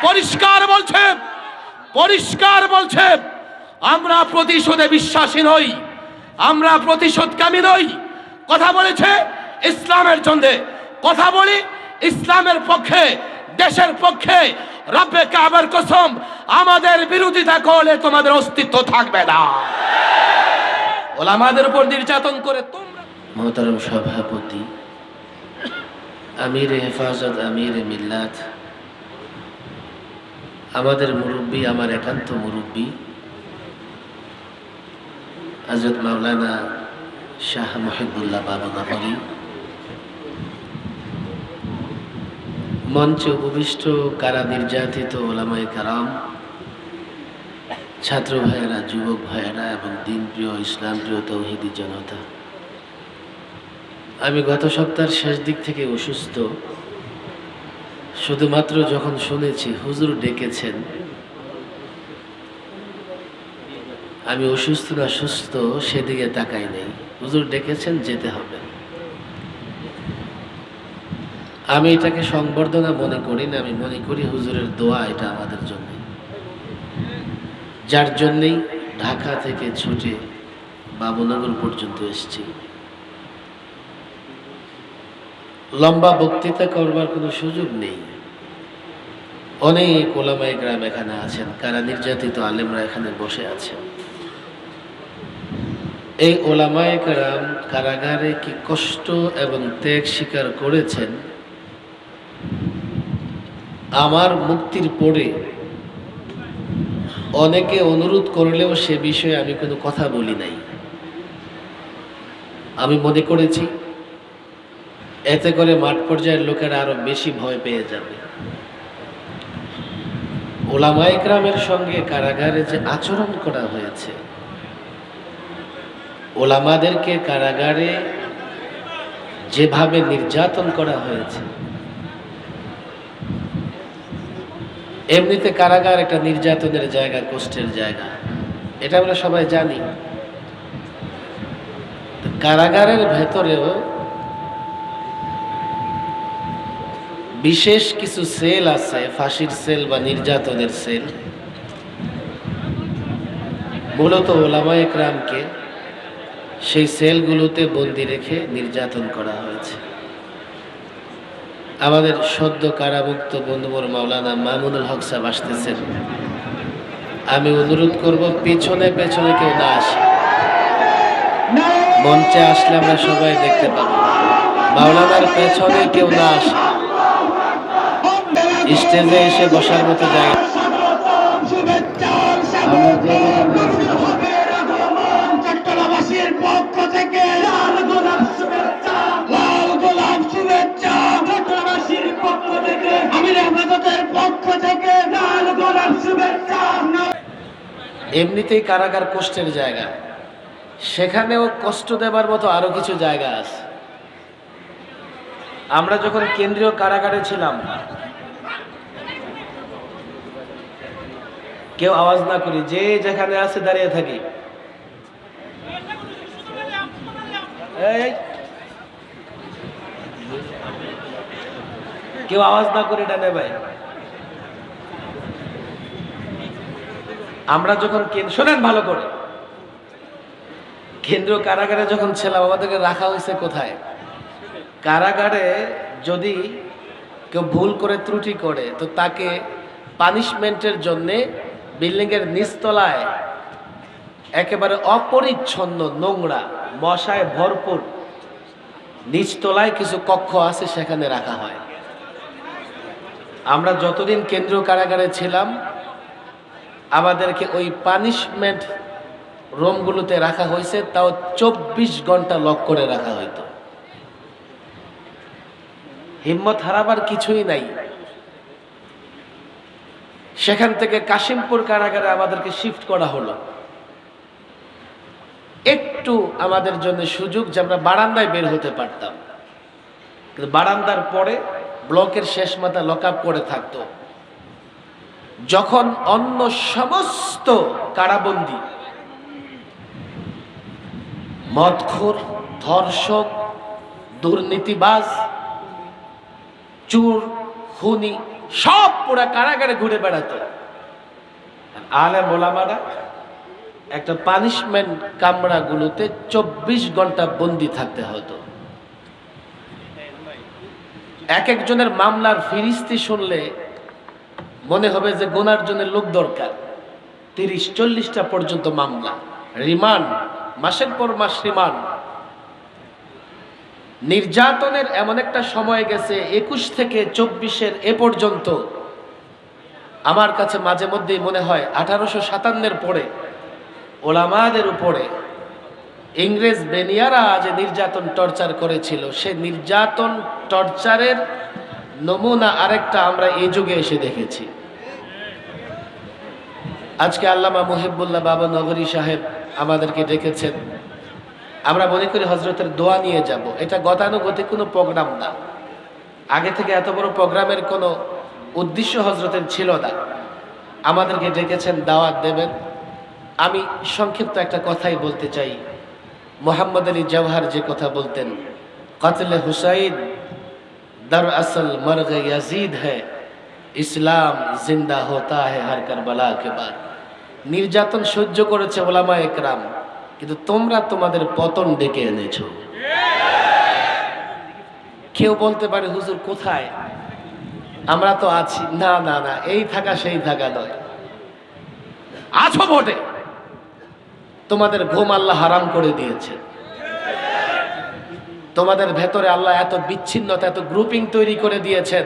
পরিষ্কার বলছে আমরা প্রতিশোধে বিশ্বাসী নই, আমরা প্রতিশোধকামী নই। কথা বলেছে ইসলামের জন্য, কথা বলি ইসলামের পক্ষে, দেশের পক্ষে। রব্বে কাবার কসম, আমাদের বিরোধিতা করলে তোমাদের অস্তিত্ব থাকবে না। ওলামাদের উপর নির্যাতন করে তোমরা। মোহতারম সভাপতি, আমির হেফাজত, আমির মিল্লাত, আমাদের মুরব্বী, আমার একান্ত মুরব্বী হযরত মাওলানা শাহ মুহিবুল্লাহ বাবা নগরী, মঞ্চে উপবিষ্ট কারা নির্যাতিত ওলামায়ে কেরাম, ছাত্র ভাইয়েরা, যুবক ভাইয়েরা এবং দিনপ্রিয়, ইসলাম প্রিয় তৌহিদি জনতা, আমি গত সপ্তাহের শেষ দিক থেকে অসুস্থ। শুধুমাত্র যখন শুনেছি হুজুর ডেকেছেন, আমি অসুস্থ না সুস্থ সেদিকে তাকাই নেই। হুজুর ডেকেছেন, যেতে হবে। আমি এটাকে সংবর্ধনা মনে করি না, আমি মনে করি হুজুরের দোয়া এটা আমাদের জন্য, যার জন্যেই ঢাকা থেকে ছুটে বাবুনগর পর্যন্ত এসেছি। লম্বা বক্তৃতা করবার কোনো সুযোগ নেই। অনেক ওলামায়ে কেরাম এখানে আছেন, কারা নির্যাতিত আলেমরা এখানে বসে আছেন। এই ওলামায়ে কেরাম কারাগারে কি কষ্ট এবং ত্যাগ স্বীকার করেছেন, আমার মুক্তির পরে অনেকে অনুরোধ করলেও সে বিষয়ে আমি কোনো কথা বলি নাই। আমি মনে করেছি এতে করে মাঠ পর্যায়ের লোকেরা আরো বেশি ভয় পেয়ে যাবে। ওলামায়ে কেরামের সঙ্গে কারাগারে যে আচরণ করা হয়েছে, ওলামাদেরকে কারাগারে যেভাবে নির্যাতন করা হয়েছে, এমনিতে কারাগার একটা নির্যাতনের জায়গা, কষ্টের জায়গা, এটা আমরা সবাই জানি। কারাগারের ভেতরেও বিশেষ কিছু সেল আছে, ফাঁসির সেল বা নির্যাতনের সেল। মূলত ওলামায়ে কেরামকে সেই সেলগুলোতে বন্দি রেখে নির্যাতন করা হয়েছে। আমাদের সদ্য কারামুক্ত বন্ধুবর মাওলানা মামুনুল হক সাহেব আসতেছেন। আমি অনুরোধ করব পেছনে পেছনে কেউ না আসে, মঞ্চে আসলে আমরা সবাই দেখতে পাবো। মাওলানার পেছনে কেউ না আসে, স্টেজে এসে বসার মতো জায়গা। চট্টগ্রামবাসীর পক্ষ থেকে লাল গোলাপ শুভেচ্ছা, লাল গোলাপ শুভেচ্ছা। চট্টগ্রামবাসীর পক্ষ থেকে, আমির হেফাজতের পক্ষ থেকে লাল গোলাপ শুভেচ্ছা। এমনিতেই কারাগার কষ্টের জায়গা, সেখানেও কষ্ট দেবার মতো আরো কিছু জায়গা আছে। আমরা যখন কেন্দ্রীয় কারাগারে ছিলাম, কেউ আওয়াজ না করি, যে যেখানে আছে দাঁড়িয়ে থাকি। কেউ আওয়াজ না করি, ডানে ভাই। আমরা যখন শোনেন ভালো করে, কেন্দ্রীয় কারাগারে যখন ছিলাম, আমাদেরকে রাখা হয়েছে কোথায়? কারাগারে যদি কেউ ভুল করে, ত্রুটি করে, তো তাকে পানিশমেন্টের জন্যে বিল্ডিং এর নিচতলায় একেবারে অপরিচ্ছন্ন, নোংরা, মশায় ভরপুর নিচতলায় কিছু কক্ষ আছে, সেখানে রাখা হয়। আমরা যতদিন কেন্দ্রীয় কারাগারে ছিলাম, আমাদেরকে ওই পানিশমেন্ট রুমগুলোতে রাখা হয়েছে, তাও 24 ঘন্টা লক করে রাখা হইতো। হিম্মত হারাবার কিছুই নাই। সেখান থেকে কাশিমপুর কারাগারে আমাদেরকে শিফট করা হলো। একটু আমাদের জন্য সুযোগ যে আমরা বারান্দায় বের হতে পারতাম, কিন্তু বারান্দার পরে ব্লকের শেষ মাথা লক আপ করে থাকতো। যখন অন্য সমস্ত কারাবন্দী, মদখোর, ধর্ষক, দুর্নীতিবাজ, চোর, খুনি সব পুরা কারাগারে ঘুরে বেড়াতো। আলেম ওলামারা একটা পানিশমেন্ট কামরাগুলোতে 24 ঘন্টা বন্দি থাকতে হতো। এক একজনের মামলার ফিরিস্তি শুনলে মনে হবে যে গোনার জন্য লোক দরকার। 30-40টা পর্যন্ত মামলা, রিমান্ড, মাসের পর মাস রিমান্ড। নির্যাতনের এমন একটা সময় গেছে 21 থেকে 24-এর এ পর্যন্ত। আমার কাছে মাঝে মধ্যেই মনে হয় 1857-এর পরে ওলামাদের উপরে ইংরেজ বেনিয়ারা যে নির্যাতন টর্চার করেছিল, সে নির্যাতন টর্চারের নমুনা আরেকটা আমরা এই যুগে এসে দেখেছি। আজকে আল্লামা মুহিবুল্লাহ বাবা নগরী সাহেব আমাদেরকে ডেকেছেন। আমরা মনে করি হজরতের দোয়া নিয়ে যাব। এটা গতানুগতিক কোনো প্রোগ্রাম না, আগে থেকে এত বড় প্রোগ্রামের কোনো উদ্দেশ্য হজরতের ছিল না। আমাদেরকে ডেকেছেন, দাওয়াত দেবেন। আমি সংক্ষিপ্ত একটা কথাই বলতে চাই। মোহাম্মদ আলী জওহার যে কথা বলতেন, কাতলে হুসাইন দর আসল মর্গ ইয়াজিদ হ্যায়, ইসলাম জিন্দা হোতা হ্যায় হর কারবালা কে বাদ। নির্যাতন সহ্য করেছে ওলামা একরাম, কিন্তু তোমরা তোমাদের পতন ডেকে এনেছো। কেউ বলতে পারে হুজুর কোথায়, আমরা তো আছি। না না না, এই থাকা সেই থাকা নয়। আছো বটে, তোমাদের ঘুম আল্লাহ হারাম করে দিয়েছে। তোমাদের ভেতরে আল্লাহ এত বিচ্ছিন্নতা, এত গ্রুপিং তৈরি করে দিয়েছেন।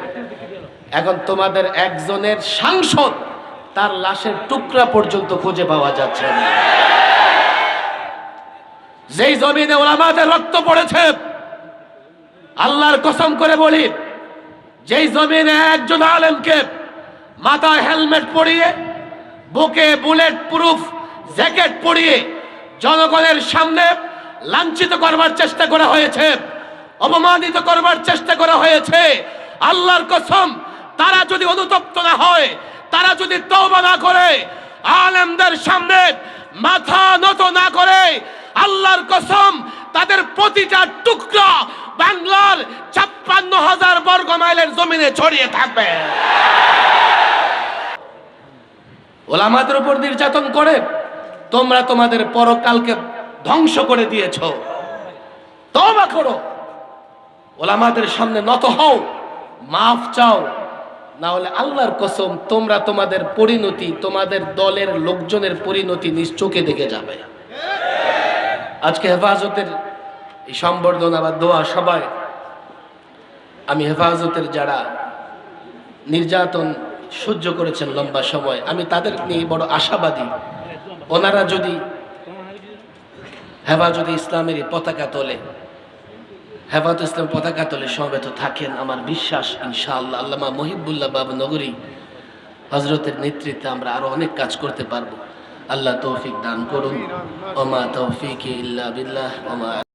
এখন তোমাদের একজনের সাংসদ, তার লাশের টুকরা পর্যন্ত খুঁজে পাওয়া যাচ্ছে না। যেই জমিনে ওলামাদের রক্ত পড়েছে, আল্লাহর কসম করে বলি, যেই জমিনে একজন আলেমকে মাথায় হেলমেট পরিয়ে, বুকে বুলেট প্রুফ জ্যাকেট পরিয়ে জনগণের সামনে লাঞ্ছিত করবার চেষ্টা করা হয়েছে, অপমানিত করবার চেষ্টা করা হয়েছে, আল্লাহর কসম, তারা যদি অনুতপ্ত না হয়, তারা যদি তওবা না করে, আলেমদের সামনে মাথা নত না করে, আল্লাহর কসম, তাদের প্রতিটা টুকরা বাংলার 56,000 বর্গ মাইলের জমিনে ছড়িয়ে থাকবে। ওলামাদের উপর নির্যাতন করে তোমরা তোমাদের পরকালকে ধ্বংস করে দিয়েছো। তওবা করো, ওলামাদের সামনে নত হও, মাফ চাও, না হলে আল্লাহর কসম তোমরা তোমাদের পরিণতি, তোমাদের দলের লোকজনের পরিণতি নিজ চোখে দেখে যাবে। আজকে হেফাজতের এই সম্বর্ধনা বা দোয়া সবাই, আমি হেফাজতের যারা নির্যাতন সহ্য করেছেন লম্বা সময়, আমি তাদের নিয়ে বড় আশাবাদী। ওনারা যদি হেফাজত ইসলামের পতাকা তোলে, হেফাজত ইসলাম পতাকা তোলে সমবেত থাকেন, আমার বিশ্বাস ইনশাআল্লাহ আল্লামা মুহিবুল্লাহ বাবা নগরী হজরতের নেতৃত্বে আমরা আরো অনেক কাজ করতে পারবো। আল্লাহ তৌফিক দান করুন। ওমা তৌফিক ইল্লা বিল্লাহ। ওমা